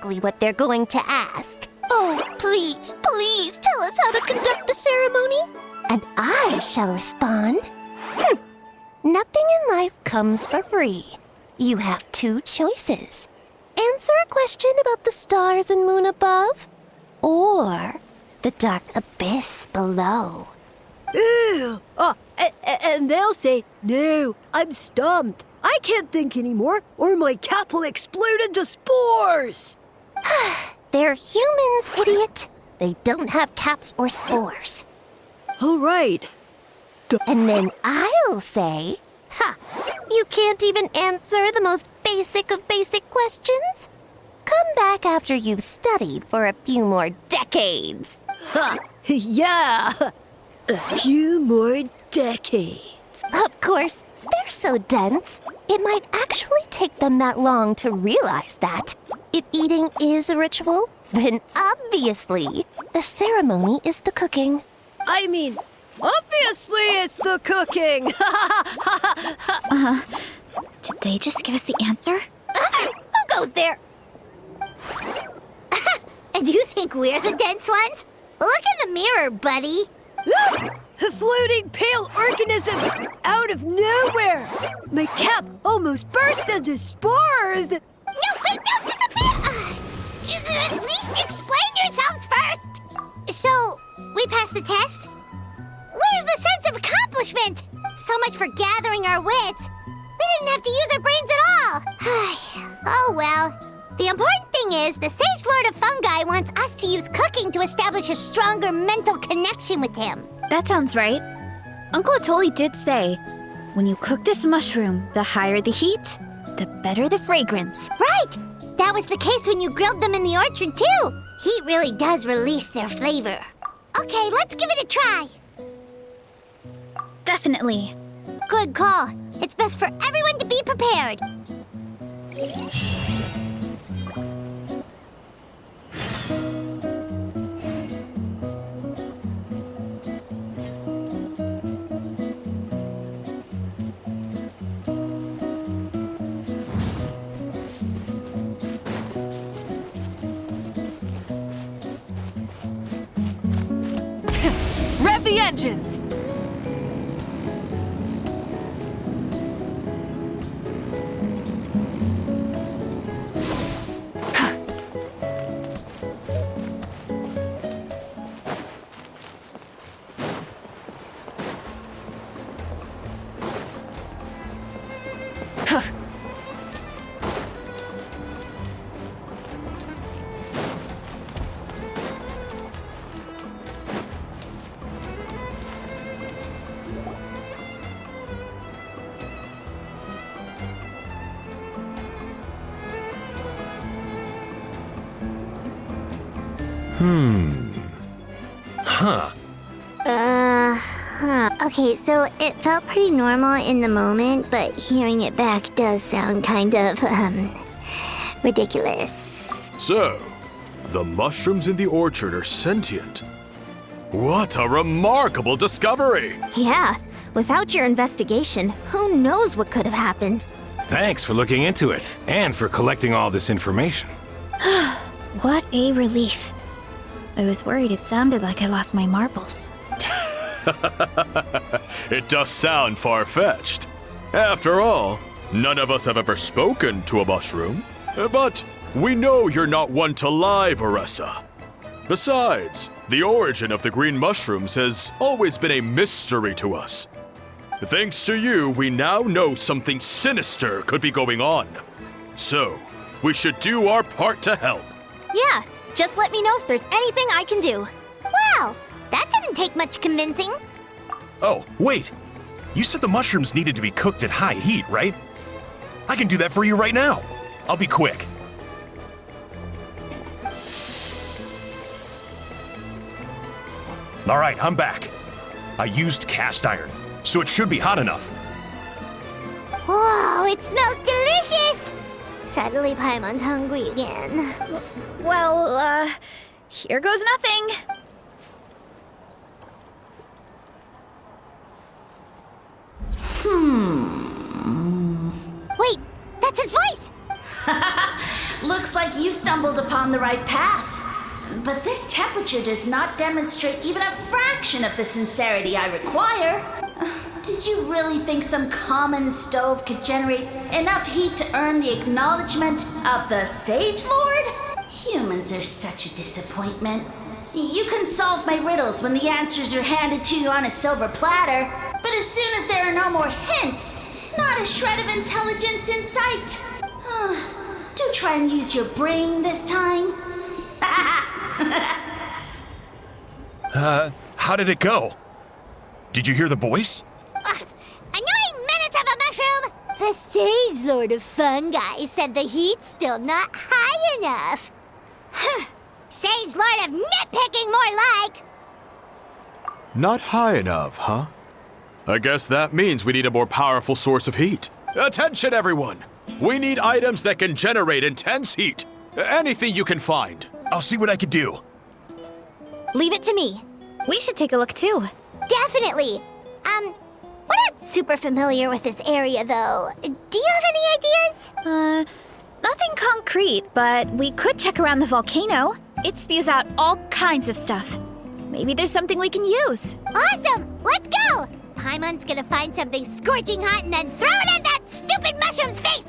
exactly what they're going to ask. Oh, please, please tell us how to conduct the ceremony. And I shall respond. Nothing in life comes for free. You have two choices. Answer a question about the stars and moon above, or the dark abyss below. Ew! And they'll say, no, I'm stumped. I can't think anymore, or my cap will explode into spores. They're humans, idiot. They don't have caps or spores. All right. And then I'll say, you can't even answer the most basic of basic questions? Come back after you've studied for a few more decades. Yeah, a few more decades. Of course, they're so dense, it might actually take them that long to realize that. If eating is a ritual, then obviously the ceremony is the cooking. I mean, obviously it's the cooking. Did they just give us the answer? Who goes there? And you think we're the dense ones? Look in the mirror, buddy. A floating pale organism out of nowhere. My cap almost burst into spores. No, wait, don't disappear! At least explain yourselves first! So, we passed the test? Where's the sense of accomplishment? So much for gathering our wits. We didn't have to use our brains at all. Oh well. The important thing is, the Sage Lord of Fungi wants us to use cooking to establish a stronger mental connection with him. That sounds right. Uncle Atoli did say, when you cook this mushroom, the higher the heat, the better the fragrance. Right! That was the case when you grilled them in the orchard, too. Heat really does release their flavor. Okay, let's give it a try. Definitely. Good call. It's best for everyone to be prepared. Rev the engines. Okay, so it felt pretty normal in the moment, but hearing it back does sound kind of, ridiculous. So, the mushrooms in the orchard are sentient. What a remarkable discovery! Yeah, without your investigation, who knows what could have happened? Thanks for looking into it, and for collecting all this information. What a relief. I was worried it sounded like I lost my marbles. It does sound far-fetched. After all, none of us have ever spoken to a mushroom. But we know you're not one to lie, Varesa. Besides, the origin of the green mushrooms has always been a mystery to us. Thanks to you, we now know something sinister could be going on. So, we should do our part to help. Yeah, just let me know if there's anything I can do. Wow, that didn't take much convincing. Oh, wait! You said the mushrooms needed to be cooked at high heat, right? I can do that for you right now. I'll be quick. All right, I'm back. I used cast iron, so it should be hot enough. Whoa, it smells delicious! Suddenly Paimon's hungry again. Well, here goes nothing. Wait, that's his voice! Looks like you stumbled upon the right path. But this temperature does not demonstrate even a fraction of the sincerity I require. Did you really think some common stove could generate enough heat to earn the acknowledgement of the Sage Lord? Humans are such a disappointment. You can solve my riddles when the answers are handed to you on a silver platter, but as soon as there are no more hints, not a shred of intelligence in sight. Do try and use your brain this time. How did it go? Did you hear the voice? Annoying menace of a mushroom! The Sage Lord of Fungi said the heat's still not high enough. Sage Lord of nitpicking, more like! Not high enough, huh? I guess that means we need a more powerful source of heat. Attention, everyone! We need items that can generate intense heat. Anything you can find. I'll see what I can do. Leave it to me. We should take a look too. Definitely. We're not super familiar with this area, though. Do you have any ideas? Nothing concrete, but we could check around the volcano. It spews out all kinds of stuff. Maybe there's something we can use. Awesome! Let's go! Paimon's gonna find something scorching hot and then throw it at that stupid mushroom's face!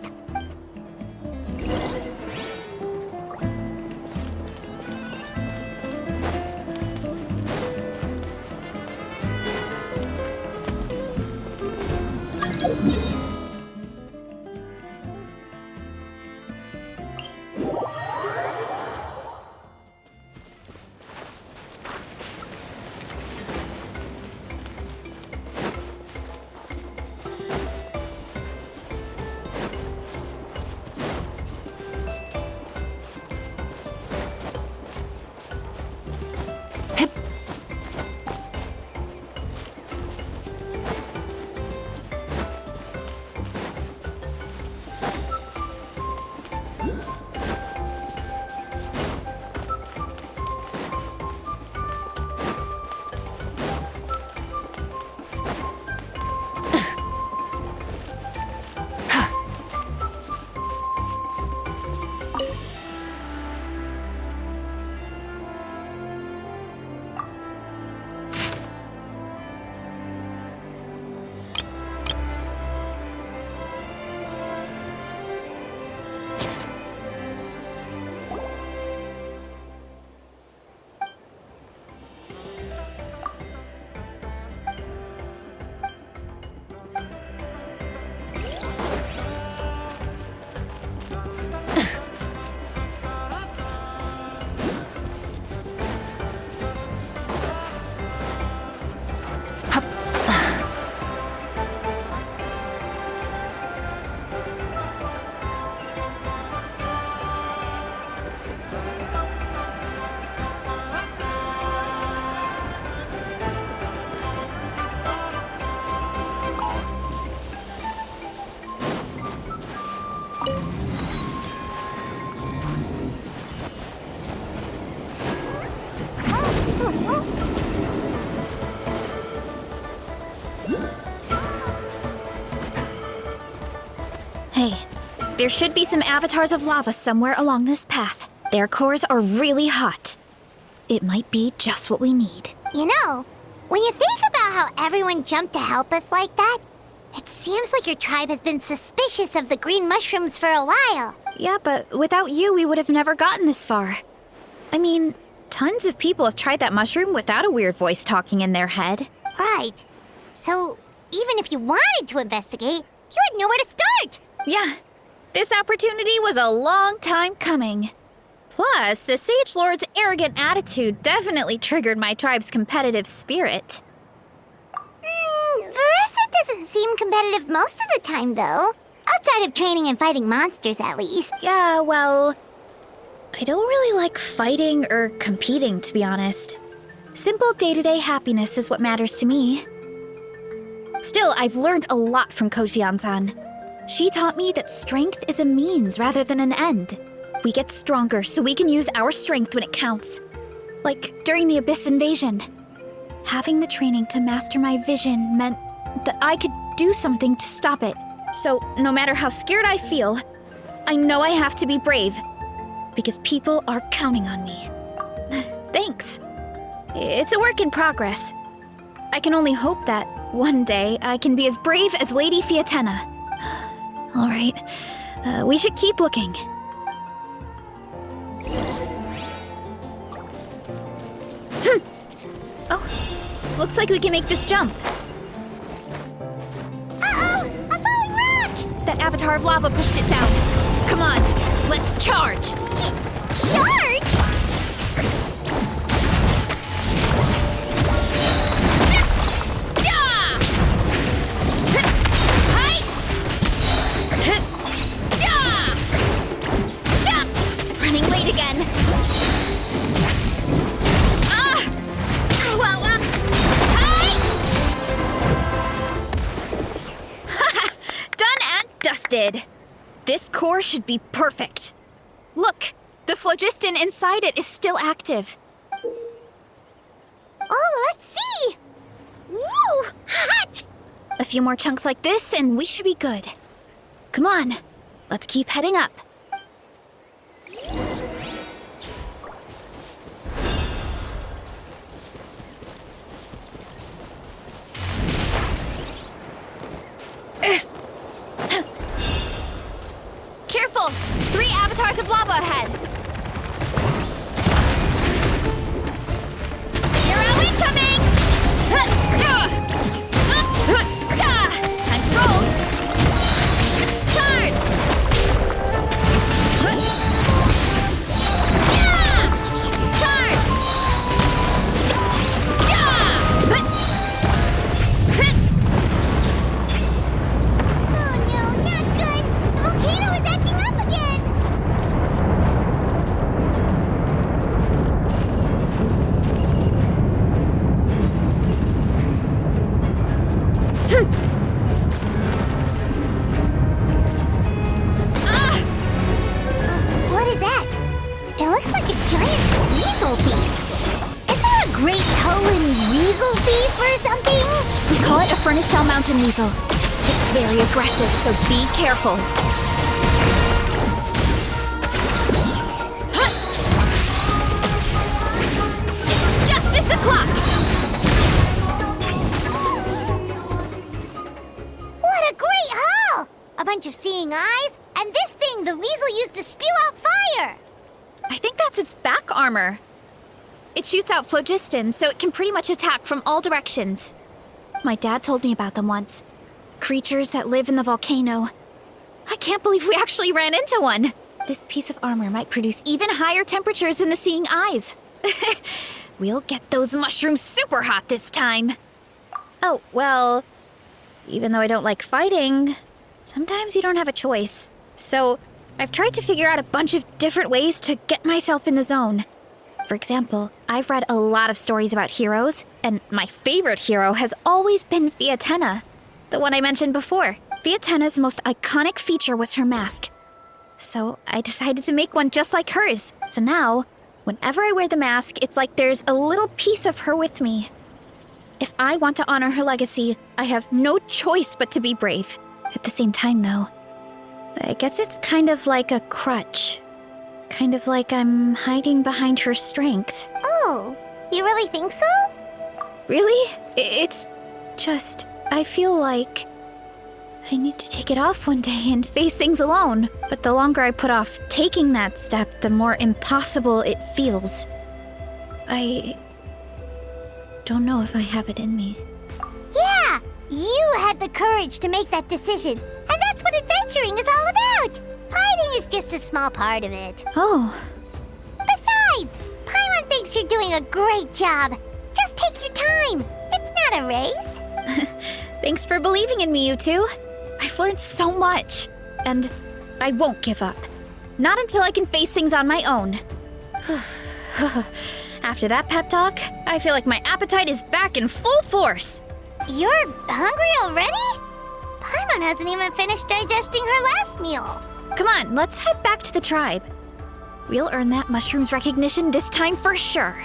Hey, there should be some avatars of lava somewhere along this path. Their cores are really hot. It might be just what we need. You know, when you think about how everyone jumped to help us like that, it seems like your tribe has been suspicious of the green mushrooms for a while. Yeah, but without you, we would have never gotten this far. I mean, tons of people have tried that mushroom without a weird voice talking in their head. Right. So, even if you wanted to investigate, you had nowhere to start. Yeah, this opportunity was a long time coming. Plus, the Sage Lord's arrogant attitude definitely triggered my tribe's competitive spirit. Varesa doesn't seem competitive most of the time, though. Outside of training and fighting monsters, at least. Yeah, well, I don't really like fighting or competing, to be honest. Simple day-to-day happiness is what matters to me. Still, I've learned a lot from Kojian-san. She taught me that strength is a means rather than an end. We get stronger so we can use our strength when it counts. Like during the Abyss invasion. Having the training to master my vision meant that I could do something to stop it. So no matter how scared I feel, I know I have to be brave because people are counting on me. Thanks. It's a work in progress. I can only hope that one day I can be as brave as Lady Fiatenna. All right, we should keep looking. Oh, looks like we can make this jump. Uh-oh! A falling rock! That avatar of lava pushed it down. Come on, let's charge. Charge? Running late again. Done and dusted. This core should be perfect. Look, the phlogiston inside it is still active. Oh, let's see! Woo! Hot! A few more chunks like this and we should be good. Come on, let's keep heading up. Careful! 3 avatars of lava ahead! Hero incoming! Time to roll! Charge! Charge! Oh no, not good! The volcano is acting up again! What is that? It looks like a giant weasel thief. Is there a great Tolan weasel thief or something? We call it a furnace shell mountain weasel. It's very aggressive, so be careful. It's justice o'clock! What a great haul! A bunch of seeing eyes, and this thing the weasel used to spew out fire! I think that's its back armor. It shoots out phlogiston, so it can pretty much attack from all directions. My dad told me about them once. Creatures that live in the volcano. I can't believe we actually ran into one! This piece of armor might produce even higher temperatures than the seeing eyes. We'll get those mushrooms super hot this time. Oh, well, even though I don't like fighting, sometimes you don't have a choice. So, I've tried to figure out a bunch of different ways to get myself in the zone. For example, I've read a lot of stories about heroes, and my favorite hero has always been Fiatenna, the one I mentioned before. Fiatenna's most iconic feature was her mask. So I decided to make one just like hers. So now, whenever I wear the mask, it's like there's a little piece of her with me. If I want to honor her legacy, I have no choice but to be brave. At the same time, though, I guess it's kind of like a crutch. Kind of like I'm hiding behind her strength. Oh, you really think so? Really? It's just, I feel like I need to take it off one day and face things alone. But the longer I put off taking that step, the more impossible it feels. I don't know if I have it in me. Yeah, you had the courage to make that decision. And that's what adventuring is all about. Fighting is just a small part of it. Oh, Besides, Paimon thinks you're doing a great job. Just take your time. It's not a race. thanks for believing in me, you two. I've learned so much. And I won't give up. Not until I can face things on my own. After that pep talk, I feel like my appetite is back in full force. You're hungry already? Paimon hasn't even finished digesting her last meal. Come on, let's head back to the tribe. We'll earn that mushroom's recognition this time for sure.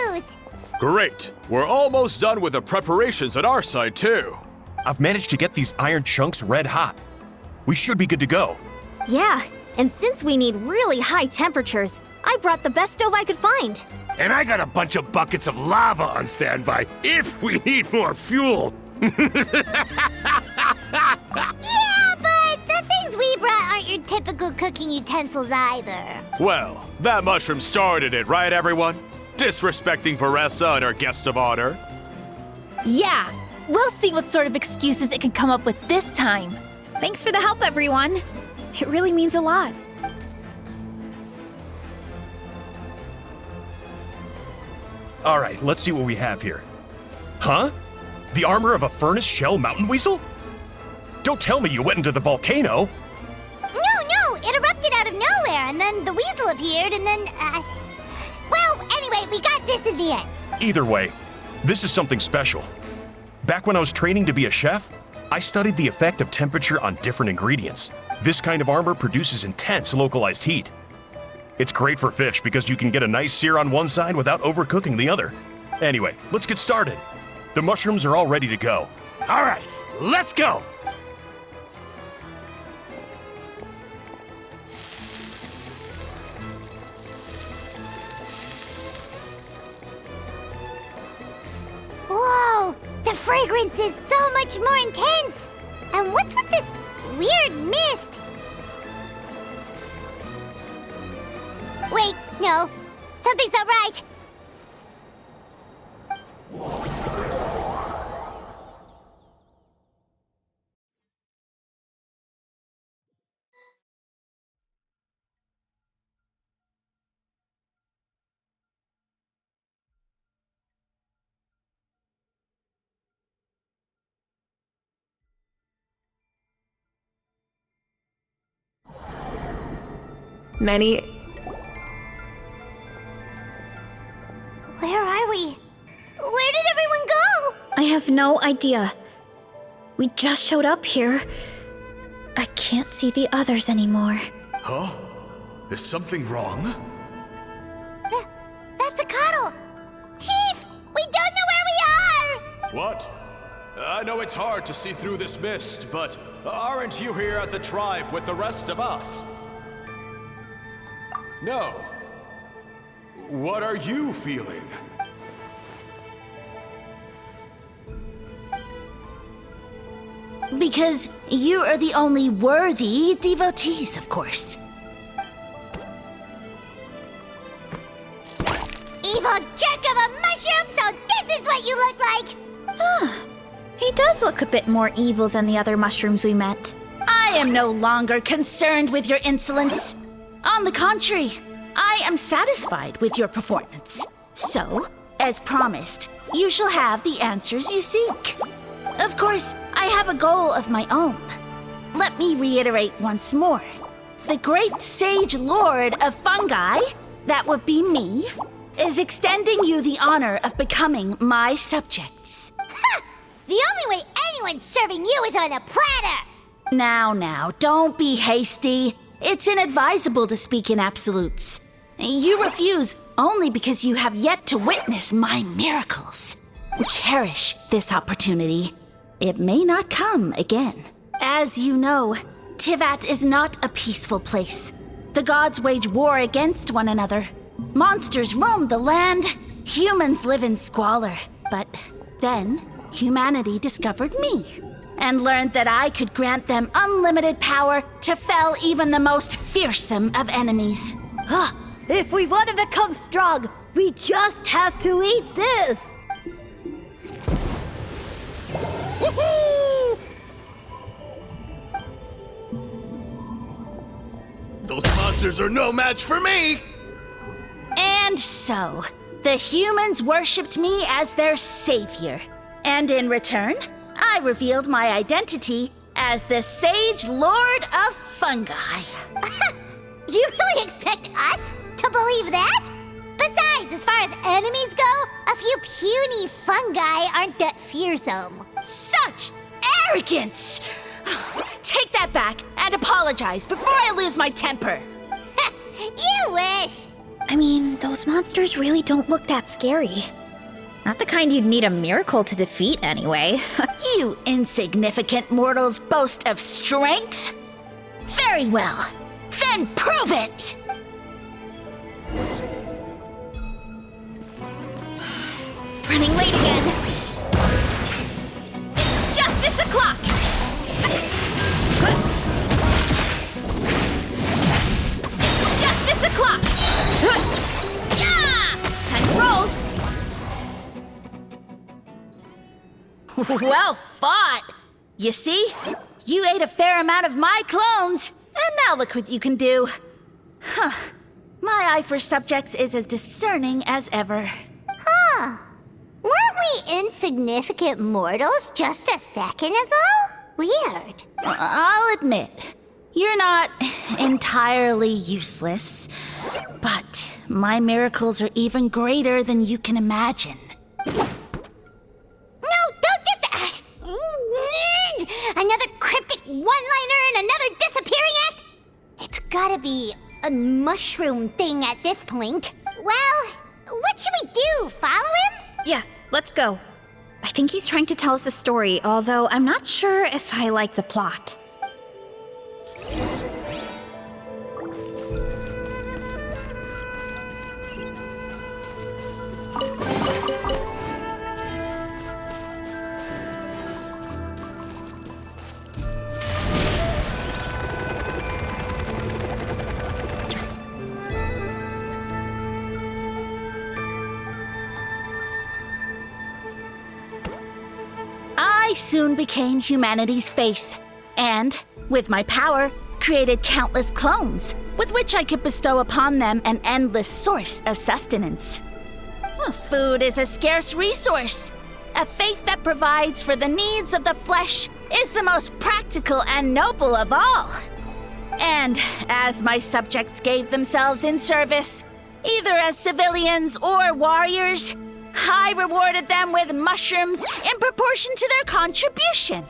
use. Great. We're almost done with the preparations on our side, too. I've managed to get these iron chunks red hot. We should be good to go. Yeah, and since we need really high temperatures, I brought the best stove I could find. And I got a bunch of buckets of lava on standby if we need more fuel. Yeah, but the things we brought aren't your typical cooking utensils either. Well, that mushroom started it, right, everyone? Disrespecting Varesa and our guest of honor. Yeah, we'll see what sort of excuses it can come up with this time. Thanks for the help, everyone. It really means a lot. All right, let's see what we have here. Huh? The armor of a furnace shell mountain weasel? Don't tell me you went into the volcano. No, it erupted out of nowhere, and then the weasel appeared, and then, Well, anyway, we got this in the end. Either way, this is something special. Back when I was training to be a chef, I studied the effect of temperature on different ingredients. This kind of armor produces intense localized heat. It's great for fish because you can get a nice sear on one side without overcooking the other. Anyway, let's get started. The mushrooms are all ready to go. All right, let's go. Whoa, the fragrance is so much more intense. And what's with this weird mist? Wait, no, something's not right. Many. Where are we? Where did everyone go? I have no idea. We just showed up here. I can't see the others anymore. Huh? Is something wrong? That's a cuddle. Chief, we don't know where we are. What? I know it's hard to see through this mist, but aren't you here at the tribe with the rest of us? No. What are you feeling? Because you are the only worthy devotees, of course. Evil jerk of a mushroom, so this is what you look like. He does look a bit more evil than the other mushrooms we met. I am no longer concerned with your insolence. On the contrary, I am satisfied with your performance. So, as promised, you shall have the answers you seek. Of course, I have a goal of my own. Let me reiterate once more. The great sage lord of fungi, that would be me, is extending you the honor of becoming my subjects. Ha! The only way anyone's serving you is on a platter. Now, don't be hasty. It's inadvisable to speak in absolutes. You refuse only because you have yet to witness my miracles. Cherish this opportunity. It may not come again. As you know, Tivat is not a peaceful place. The gods wage war against one another. Monsters roam the land. Humans live in squalor. But then, humanity discovered me and learned that I could grant them unlimited power to fell even the most fearsome of enemies. If we want to become strong, we just have to eat this. Woohoo! Those monsters are no match for me! And so, the humans worshipped me as their savior. And in return, I revealed my identity as the Sage Lord of Fungi. You really expect us to believe that? Besides, as far as enemies go, a few puny fungi aren't that fearsome. Such arrogance! Take that back and apologize before I lose my temper. You wish. I mean, those monsters really don't look that scary. Not the kind you'd need a miracle to defeat, anyway. You insignificant mortals boast of strength? Very well. Then prove it! Running late again. It's justice o'clock! It's justice o'clock! Yeah! Time to roll! Well fought! You see? You ate a fair amount of my clones, and now look what you can do. Huh. My eye for subjects is as discerning as ever. Huh. Weren't we insignificant mortals just a second ago? Weird. I'll admit, you're not entirely useless, but my miracles are even greater than you can imagine. No, don't just... another cryptic one-liner and another disappearing act? It's gotta be a mushroom thing at this point. Well, what should we do? Follow him? Yeah, let's go. I think he's trying to tell us a story, although I'm not sure if I like the plot. I soon became humanity's faith, and, with my power, created countless clones, with which I could bestow upon them an endless source of sustenance. Well, food is a scarce resource. A faith that provides for the needs of the flesh is the most practical and noble of all. And as my subjects gave themselves in service, either as civilians or warriors, I rewarded them with mushrooms in proportion to their contribution.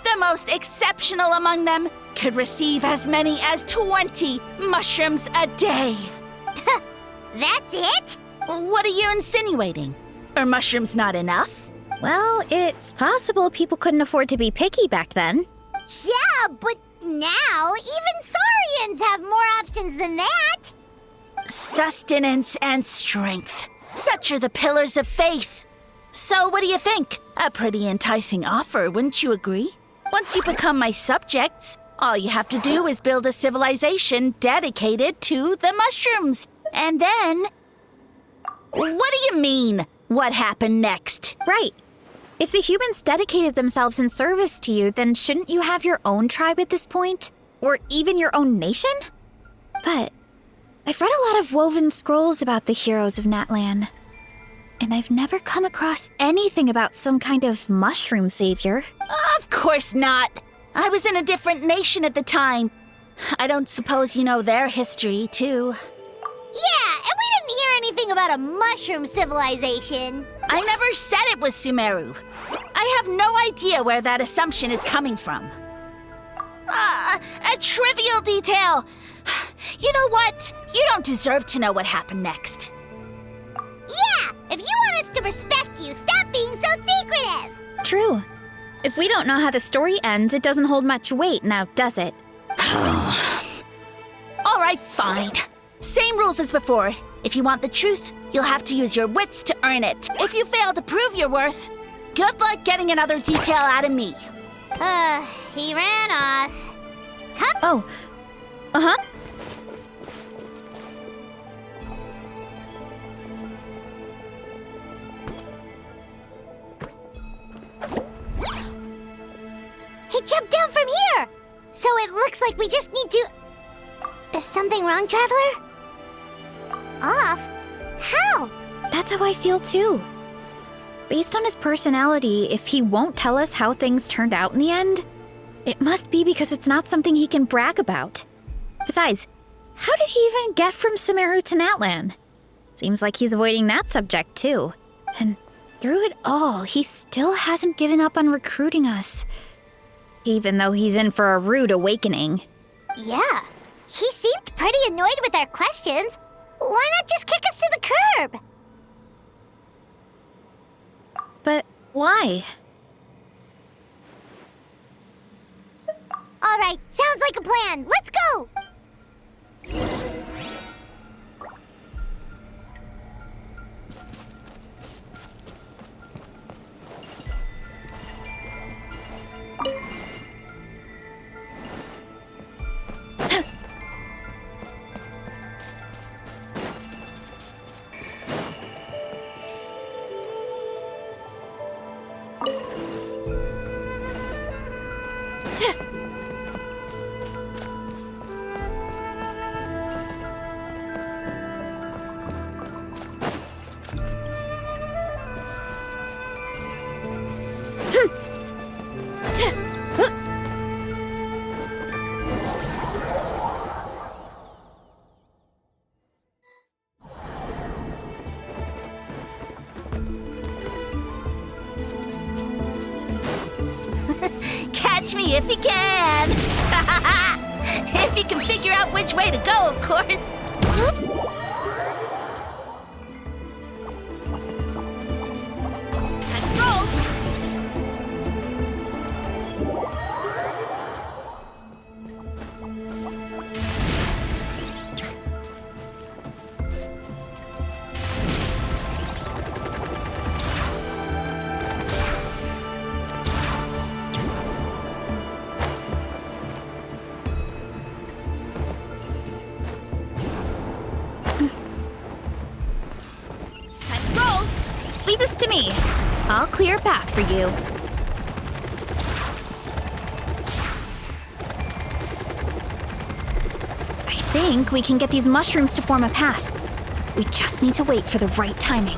The most exceptional among them could receive as many as 20 mushrooms a day. That's it? What are you insinuating? Are mushrooms not enough? Well, it's possible people couldn't afford to be picky back then. Yeah, but now even Saurians have more options than that. Sustenance and strength. Such are the pillars of faith. So what do you think? A pretty enticing offer, wouldn't you agree? Once you become my subjects, all you have to do is build a civilization dedicated to the mushrooms. And then... What do you mean, what happened next? Right. If the humans dedicated themselves in service to you, then shouldn't you have your own tribe at this point? Or even your own nation? But I've read a lot of woven scrolls about the heroes of Natlan, and I've never come across anything about some kind of mushroom savior. Of course not. I was in a different nation at the time. I don't suppose you know their history, too. Yeah, and we didn't hear anything about a mushroom civilization. I never said it was Sumeru. I have no idea where that assumption is coming from. A trivial detail. You know what? You don't deserve to know what happened next. Yeah, if you want us to respect you, stop being so secretive. True. If we don't know how the story ends, it doesn't hold much weight now, does it? All right, fine. Same rules as before. If you want the truth, you'll have to use your wits to earn it. If you fail to prove your worth, good luck getting another detail out of me. He ran off. Come. Oh. Uh-huh. He jumped down from here! So it looks like we just need to... Is something wrong, Traveler? Off? How? That's how I feel too. Based on his personality, if he won't tell us how things turned out in the end, it must be because it's not something he can brag about. Besides, how did he even get from Sumeru to Natlan? Seems like he's avoiding that subject too. And through it all, he still hasn't given up on recruiting us. Even though he's in for a rude awakening. Yeah, he seemed pretty annoyed with our questions. Why not just kick us to the curb? But why? All right, sounds like a plan. Let's go! Catch me if you can! If you can figure out which way to go, of course. Time to roll! Leave this to me. I'll clear a path for you. I think we can get these mushrooms to form a path. We just need to wait for the right timing.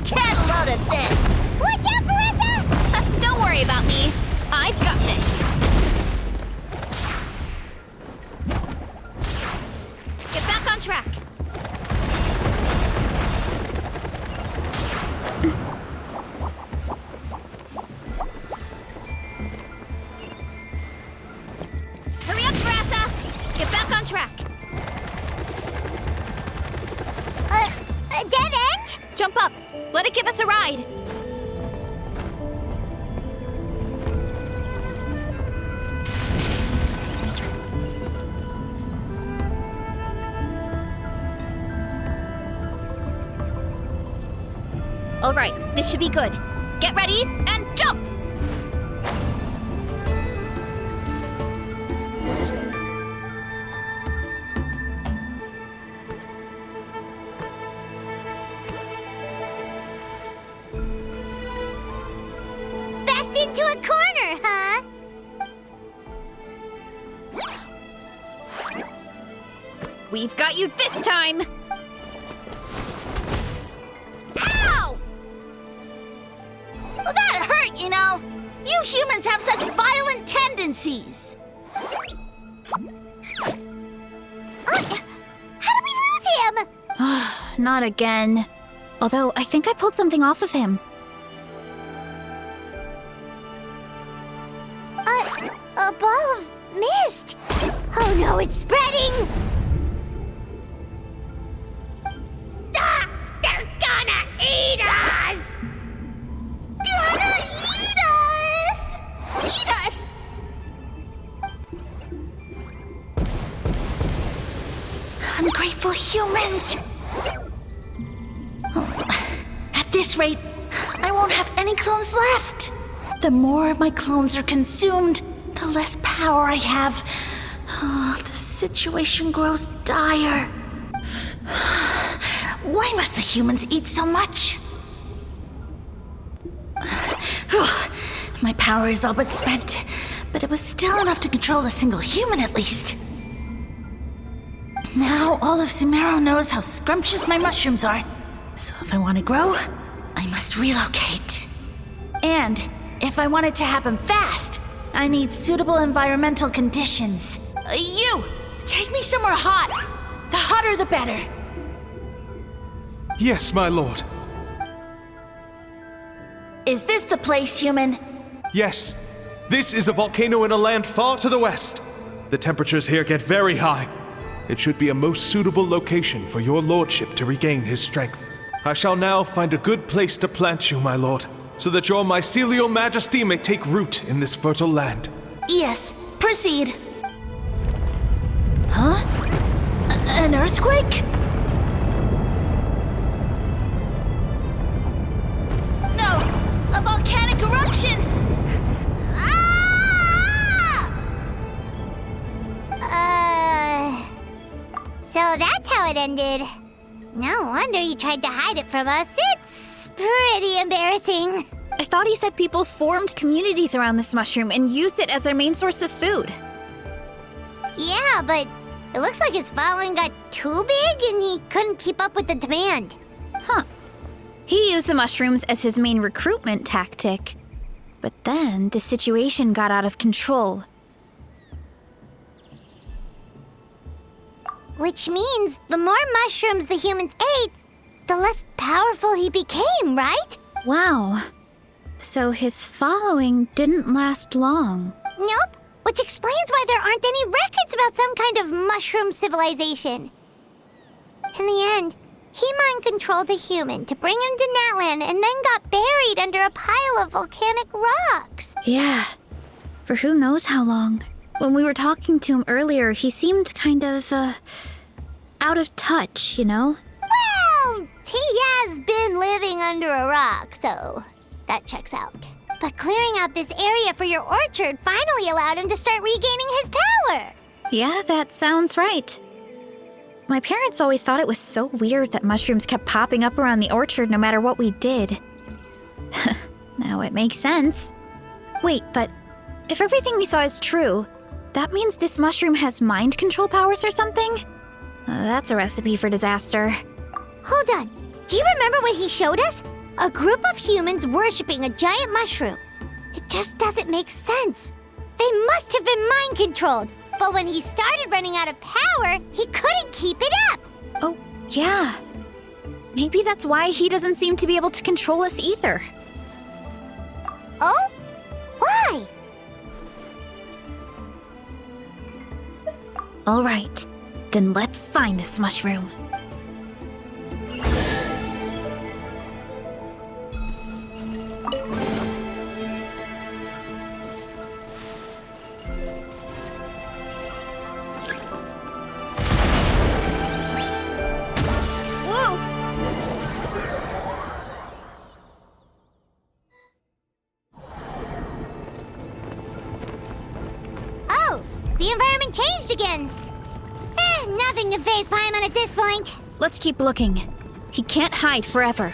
Get a load of this! Watch out, Varesa! Don't worry about me. I've got this. Get back on track. Hurry up, Varesa! Get back on track. A dead end? Jump up. Let it give us a ride. All right, this should be good. Get ready and jump! Backed into a corner, huh? We've got you this time! Ow! Well, that hurt, you know. You humans have such violent tendencies. How did we lose him? Not again. Although, I think I pulled something off of him. A ball of mist. Oh no, it's spreading! Ah! They're gonna eat us! Gonna eat us! Eat us! Ungrateful humans! At this rate, I won't have any clones left. The more my clones are consumed, the less power I have. Oh, the situation grows dire. Why must the humans eat so much? My power is all but spent, but it was still enough to control a single human at least. Now all of Sumeru knows how scrumptious my mushrooms are. So if I want to grow, I must relocate. And if I want it to happen fast, I need suitable environmental conditions. You! Take me somewhere hot! The hotter the better! Yes, my lord. Is this the place, human? Yes. This is a volcano in a land far to the west. The temperatures here get very high. It should be a most suitable location for your lordship to regain his strength. I shall now find a good place to plant you, my lord, so that your mycelial majesty may take root in this fertile land. Yes, proceed. Huh? An earthquake? No! A volcanic eruption! So that's how it ended. No wonder he tried to hide it from us. It's pretty embarrassing. I thought he said people formed communities around this mushroom and used it as their main source of food. Yeah, but it looks like his following got too big and he couldn't keep up with the demand. Huh. He used the mushrooms as his main recruitment tactic. But then the situation got out of control. Which means the more mushrooms the humans ate, the less powerful he became, right? Wow. So his following didn't last long. Nope. Which explains why there aren't any records about some kind of mushroom civilization. In the end, he mind-controlled a human to bring him to Natlan and then got buried under a pile of volcanic rocks. Yeah. For who knows how long. When we were talking to him earlier, he seemed kind of, out of touch, you know? Well, he has been living under a rock, so that checks out. But clearing out this area for your orchard finally allowed him to start regaining his power. Yeah, that sounds right. My parents always thought it was so weird that mushrooms kept popping up around the orchard no matter what we did. Now it makes sense. Wait, but if everything we saw is true, that means this mushroom has mind control powers or something? That's a recipe for disaster. Hold on. Do you remember what he showed us? A group of humans worshipping a giant mushroom. It just doesn't make sense. They must have been mind-controlled. But when he started running out of power, he couldn't keep it up. Oh, yeah. Maybe that's why he doesn't seem to be able to control us either. Oh? Why? All right, then let's find this mushroom. Oh, the environment changed again. Nothing can faze Paimon at this point. Let's keep looking. He can't hide forever.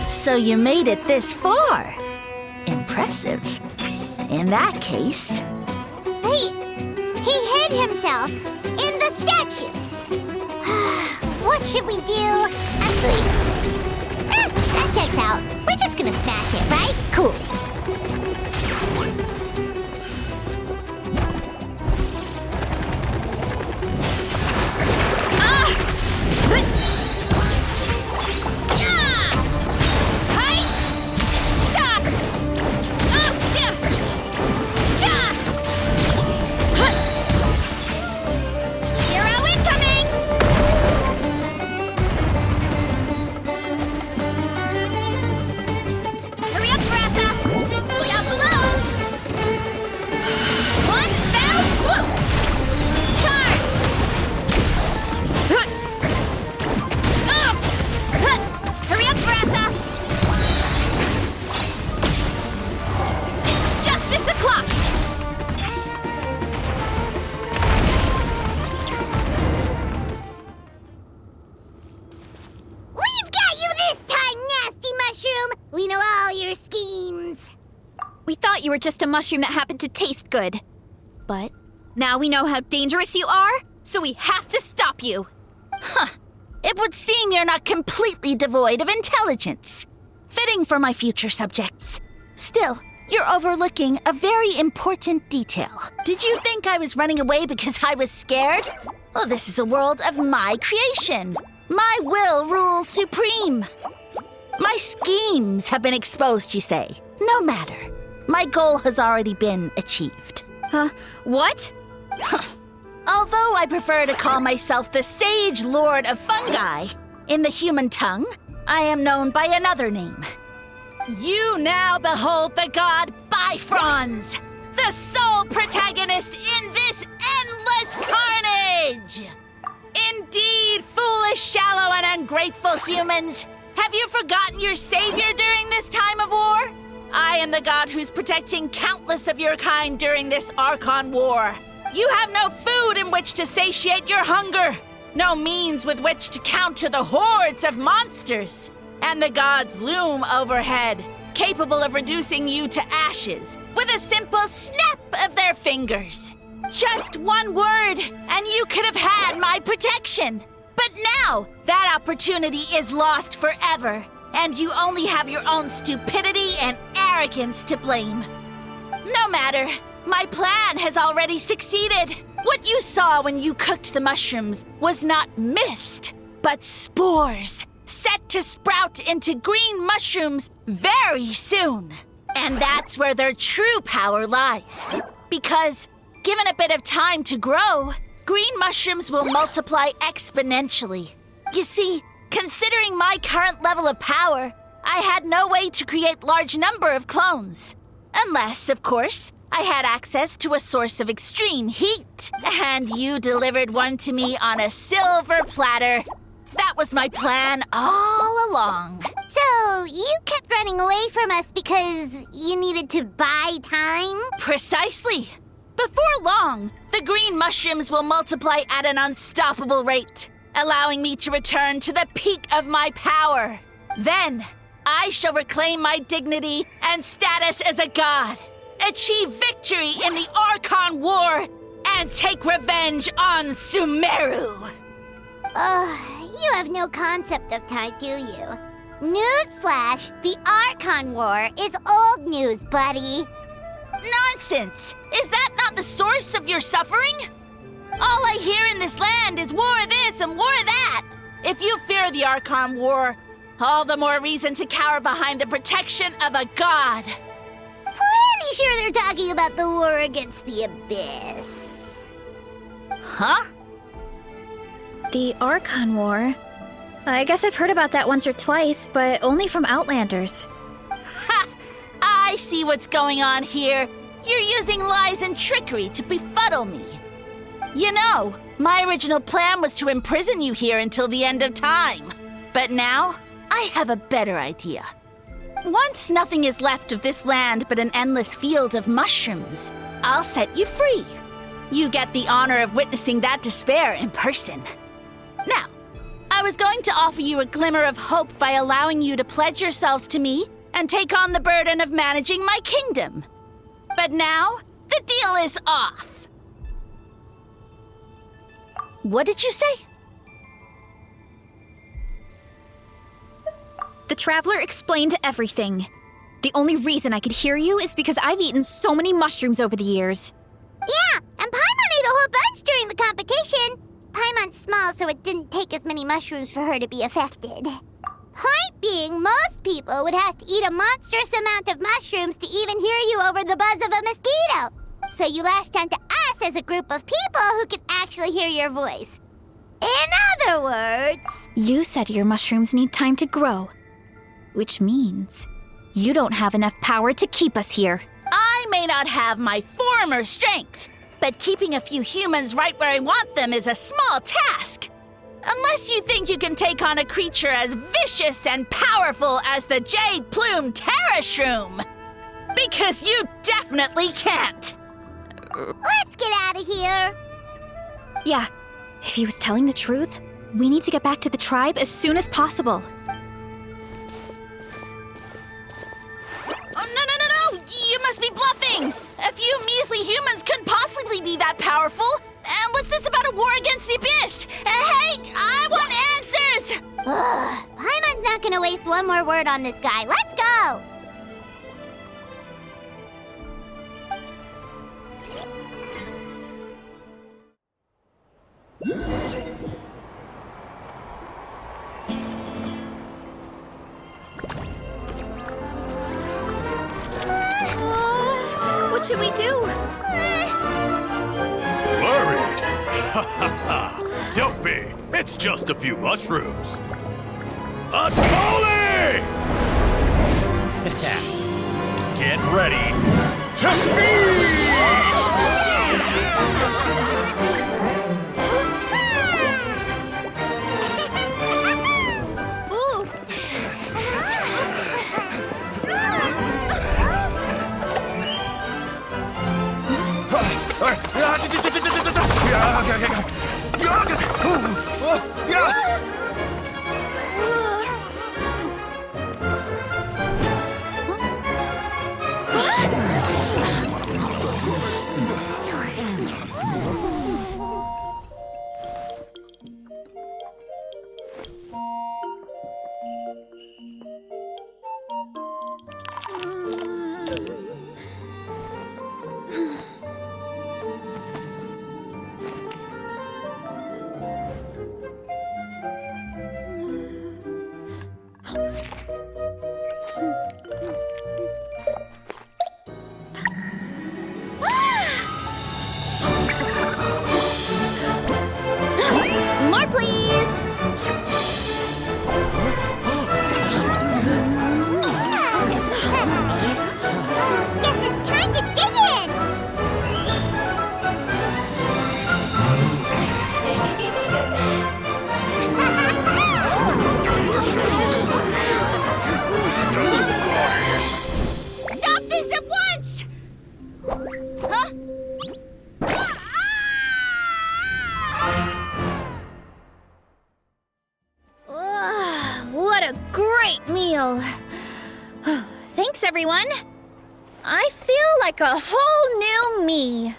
So you made it this far. Impressive. In that case... He hid himself in the statue. What should we do? Actually, that checks out. We're just gonna smash it, right? Cool. We thought you were just a mushroom that happened to taste good. But now we know how dangerous you are, so we have to stop you. It would seem you're not completely devoid of intelligence. Fitting for my future subjects. Still, you're overlooking a very important detail. Did you think I was running away because I was scared? Well, this is a world of my creation. My will rules supreme. My schemes have been exposed, you say. No matter. My goal has already been achieved. What? Although I prefer to call myself the Sage Lord of Fungi, in the human tongue, I am known by another name. You now behold the god Bifrons, the sole protagonist in this endless carnage! Indeed, foolish, shallow, and ungrateful humans! Have you forgotten your savior during this time of war? I am the god who's protecting countless of your kind during this Archon War. You have no food in which to satiate your hunger, no means with which to counter the hordes of monsters. And the gods loom overhead, capable of reducing you to ashes with a simple snap of their fingers. Just one word, and you could have had my protection. But now, that opportunity is lost forever, and you only have your own stupidity and arrogance to blame. No matter, my plan has already succeeded. What you saw when you cooked the mushrooms was not mist, but spores, set to sprout into green mushrooms very soon. And that's where their true power lies. Because, given a bit of time to grow, green mushrooms will multiply exponentially. You see, considering my current level of power, I had no way to create large number of clones. Unless, of course, I had access to a source of extreme heat. And you delivered one to me on a silver platter. That was my plan all along. So, you kept running away from us because you needed to buy time? Precisely. Before long, the green mushrooms will multiply at an unstoppable rate, allowing me to return to the peak of my power. Then, I shall reclaim my dignity and status as a god, achieve victory in the Archon War, and take revenge on Sumeru. You have no concept of time, do you? Newsflash, the Archon War is old news, buddy. Nonsense! Is that not the source of your suffering? All I hear in this land is war this and war that. If you fear the Archon War, all the more reason to cower behind the protection of a god. Pretty sure they're talking about the war against the Abyss. Huh? The Archon War? I guess I've heard about that once or twice, but only from Outlanders. Ha! I see what's going on here. You're using lies and trickery to befuddle me. You know, my original plan was to imprison you here until the end of time. But now, I have a better idea. Once nothing is left of this land but an endless field of mushrooms, I'll set you free. You get the honor of witnessing that despair in person. Now, I was going to offer you a glimmer of hope by allowing you to pledge yourselves to me and take on the burden of managing my kingdom. But now, the deal is off. What did you say? The Traveler explained everything. The only reason I could hear you is because I've eaten so many mushrooms over the years. Yeah, and Paimon ate a whole bunch during the competition. Paimon's small, so it didn't take as many mushrooms for her to be affected. Point being, most people would have to eat a monstrous amount of mushrooms to even hear you over the buzz of a mosquito. So you latched onto us as a group of people who could actually hear your voice. In other words... You said your mushrooms need time to grow. Which means you don't have enough power to keep us here. I may not have my former strength, but keeping a few humans right where I want them is a small task. Unless you think you can take on a creature as vicious and powerful as the Jade-Plumed Terrashroom. Because you definitely can't. Let's get out of here. Yeah, if he was telling the truth, we need to get back to the tribe as soon as possible. Oh, no! You must be humans couldn't possibly be that powerful. And what's this about a war against the abyss? Hey, I want answers! Paimon's not gonna waste one more word on this guy. Let's go! What should we do? Worried? Ha ha ha! Don't be! It's just a few mushrooms. Unholy! Get ready to feast! More, please! Guess it's time to dig in! Stop this at once! Huh? What a great meal! Thanks, everyone. I feel like a whole new me.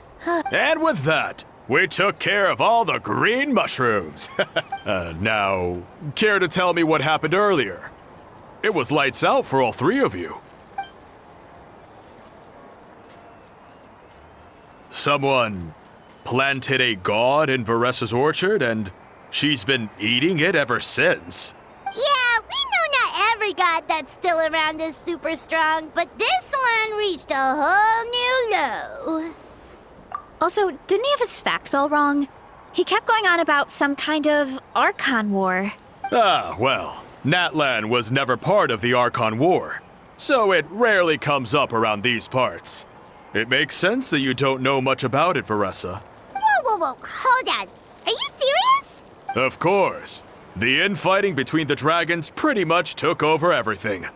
And with that, we took care of all the green mushrooms. Now, care to tell me what happened earlier? It was lights out for all three of you. Someone planted a god in Varesa's orchard, and she's been eating it ever since. Yeah, we know not every god that's still around is super strong, but this one reached a whole new low. Also, didn't he have his facts all wrong? He kept going on about some kind of Archon War. Ah, well, Natlan was never part of the Archon War, so it rarely comes up around these parts. It makes sense that you don't know much about it, Varesa. Whoa, hold on. Are you serious? Of course. The infighting between the dragons pretty much took over everything.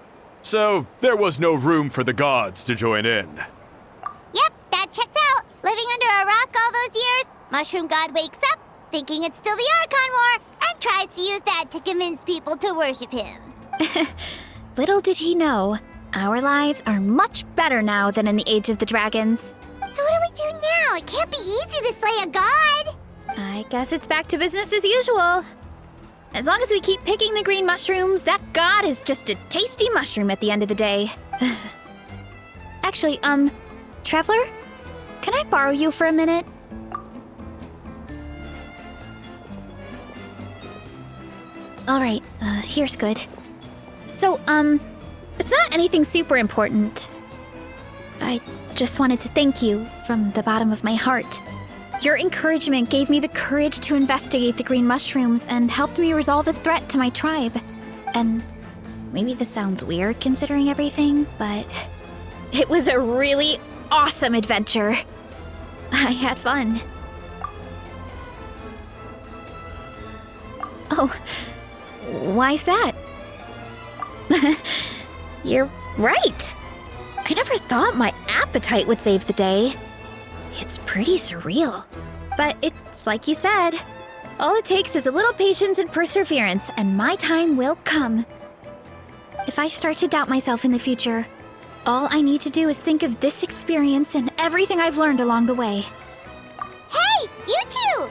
So there was no room for the gods to join in. Yep, that checks out. Living under a rock all those years, Mushroom God wakes up, thinking it's still the Archon War, and tries to use that to convince people to worship him. Little did he know, our lives are much better now than in the Age of the Dragons. So what do we do now? It can't be easy to slay a god. I guess it's back to business as usual. As long as we keep picking the green mushrooms, that god is just a tasty mushroom at the end of the day. Actually, Traveler? Can I borrow you for a minute? Alright, here's good. So, it's not anything super important. I just wanted to thank you from the bottom of my heart. Your encouragement gave me the courage to investigate the green mushrooms and helped me resolve a threat to my tribe. And maybe this sounds weird considering everything, but it was a really awesome adventure. I had fun. Oh, why's that? You're right. I never thought my appetite would save the day. It's pretty surreal. But it's like you said. All it takes is a little patience and perseverance, and my time will come. If I start to doubt myself in the future, all I need to do is think of this experience and everything I've learned along the way. Hey, you two!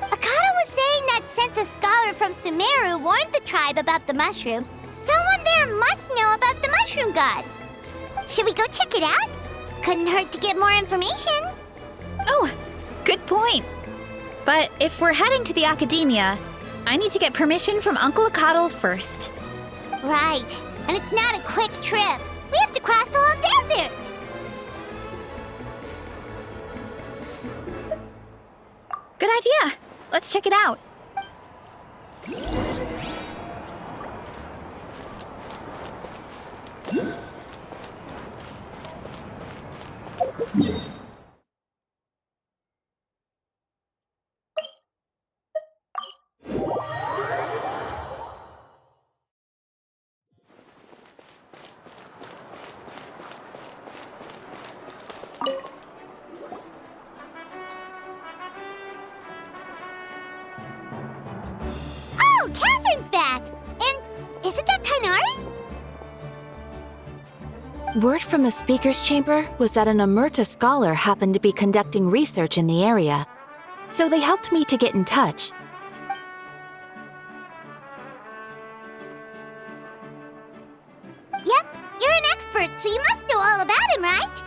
Akata was saying that since a scholar from Sumeru warned the tribe about the mushrooms, someone there must know about the mushroom god. Should we go check it out? Couldn't hurt to get more information. Oh, good point. But if we're heading to the academia, I need to get permission from Uncle Akatl first. Right, and it's not a quick trip. We have to cross the whole desert. Good idea. Let's check it out. Oh, Catherine's back! And isn't that Tainari? Word from the speaker's chamber was that an Amurta scholar happened to be conducting research in the area, so they helped me to get in touch. Yep, you're an expert, so you must know all about him, right?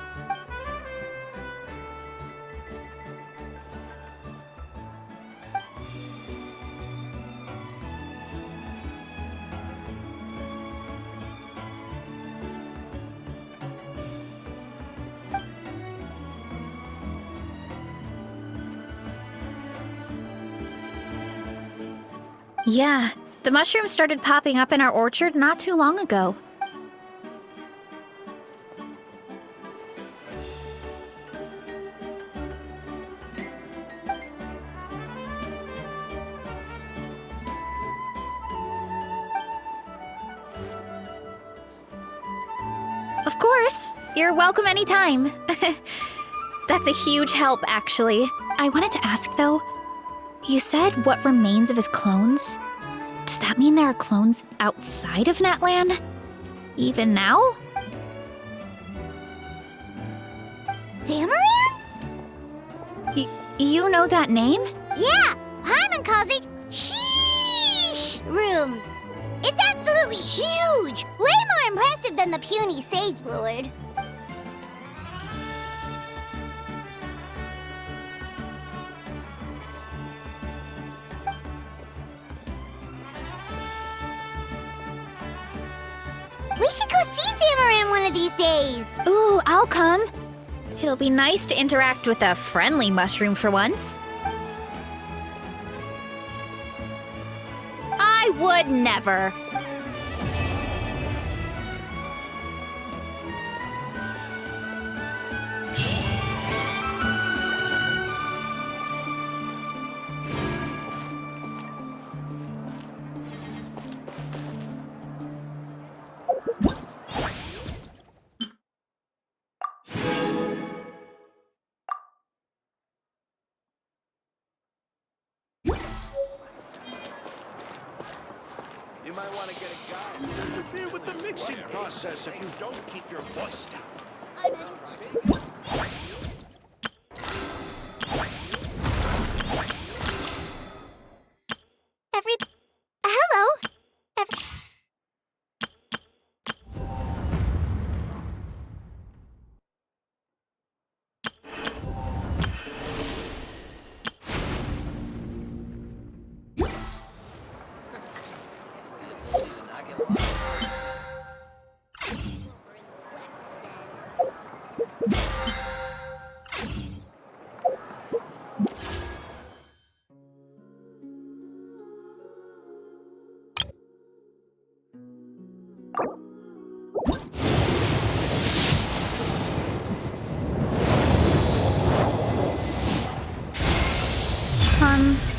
Yeah, the mushrooms started popping up in our orchard not too long ago. Of course, you're welcome anytime. That's a huge help, actually. I wanted to ask, though, you said what remains of his clones? Does that mean there are clones outside of Natlan? Even now? Zamaran? You know that name? Yeah, Hyman calls it Sheesh Room. It's absolutely huge! Way more impressive than the puny Sage Lord. We should go see Zamaran one of these days. Ooh, I'll come. It'll be nice to interact with a friendly mushroom for once. I would never. You might want to get a guy to interfere with the mixing process if you don't keep your voice down. Hello?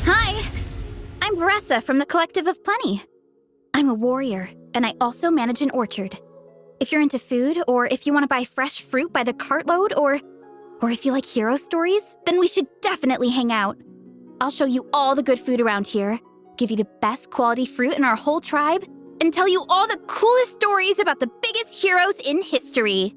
Hi. I'm Varesa from the Collective of Plenty. I'm a warrior, and I also manage an orchard. If you're into food, or if you want to buy fresh fruit by the cartload, or if you like hero stories, then we should definitely hang out. I'll show you all the good food around here, give you the best quality fruit in our whole tribe, and tell you all the coolest stories about the biggest heroes in history.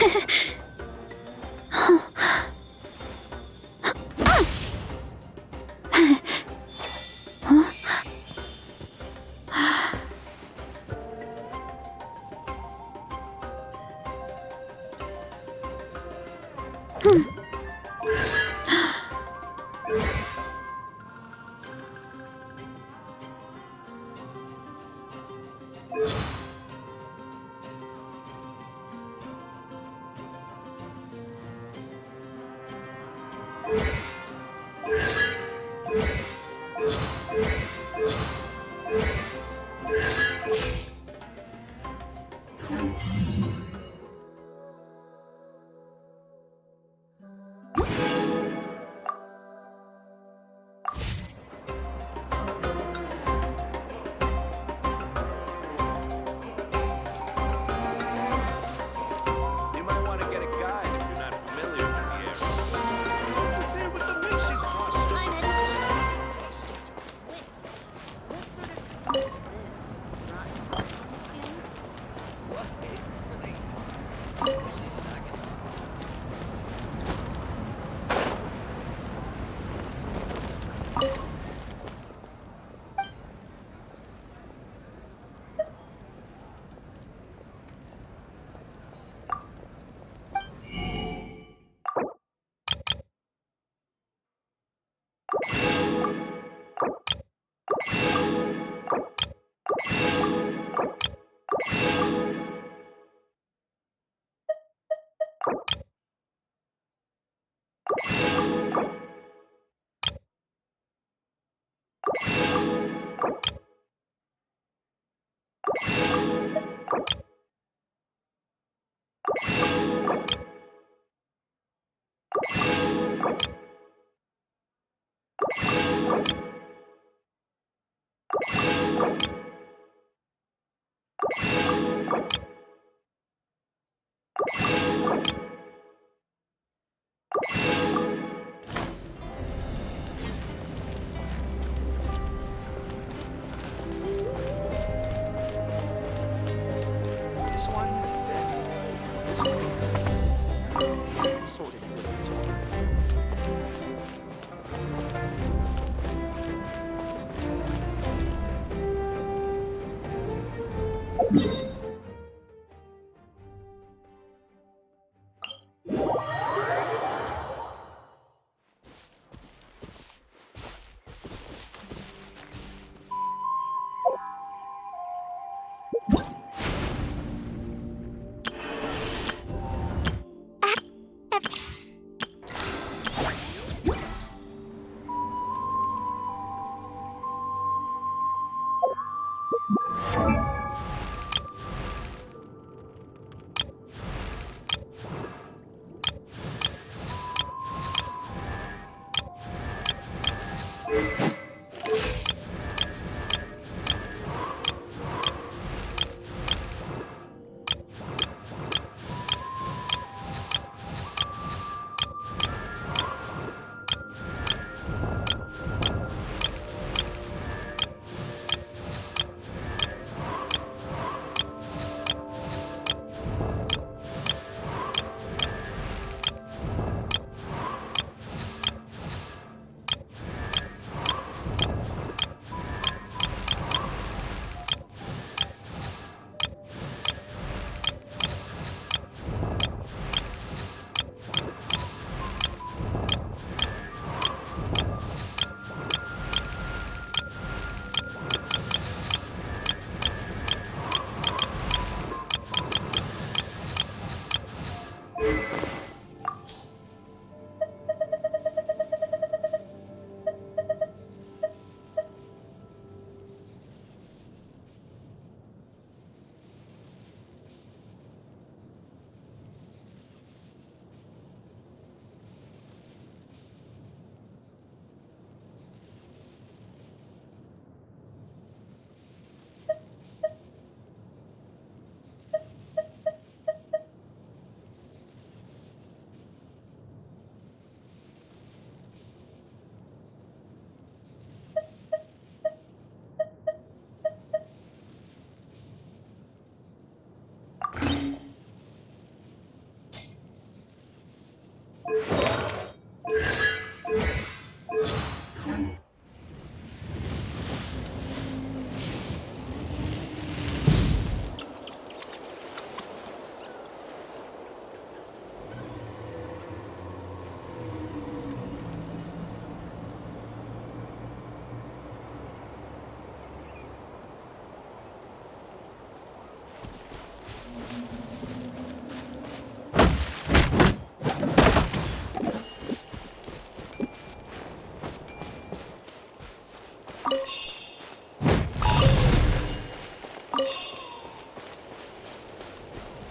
You might want to get a guide if you're not familiar with the area. Don't interfere with the mixing process. This one, this one. Sort of good, that's all.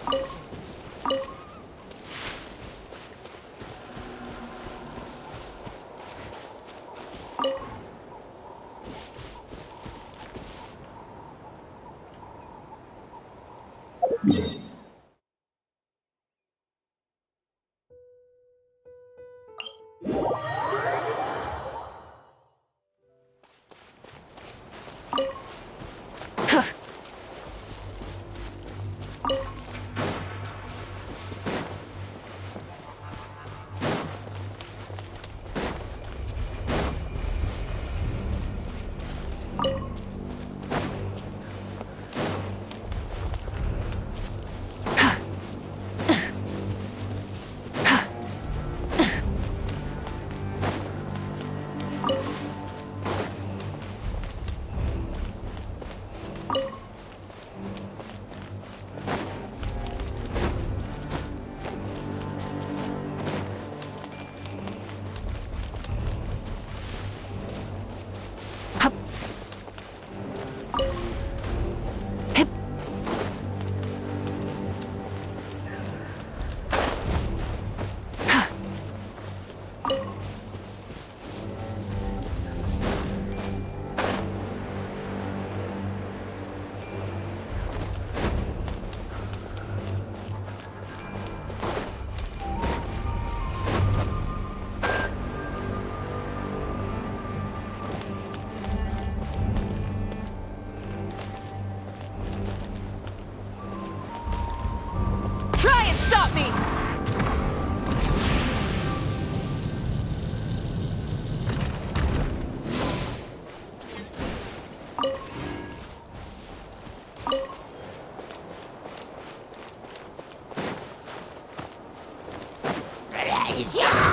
Try and stop me! Yeah!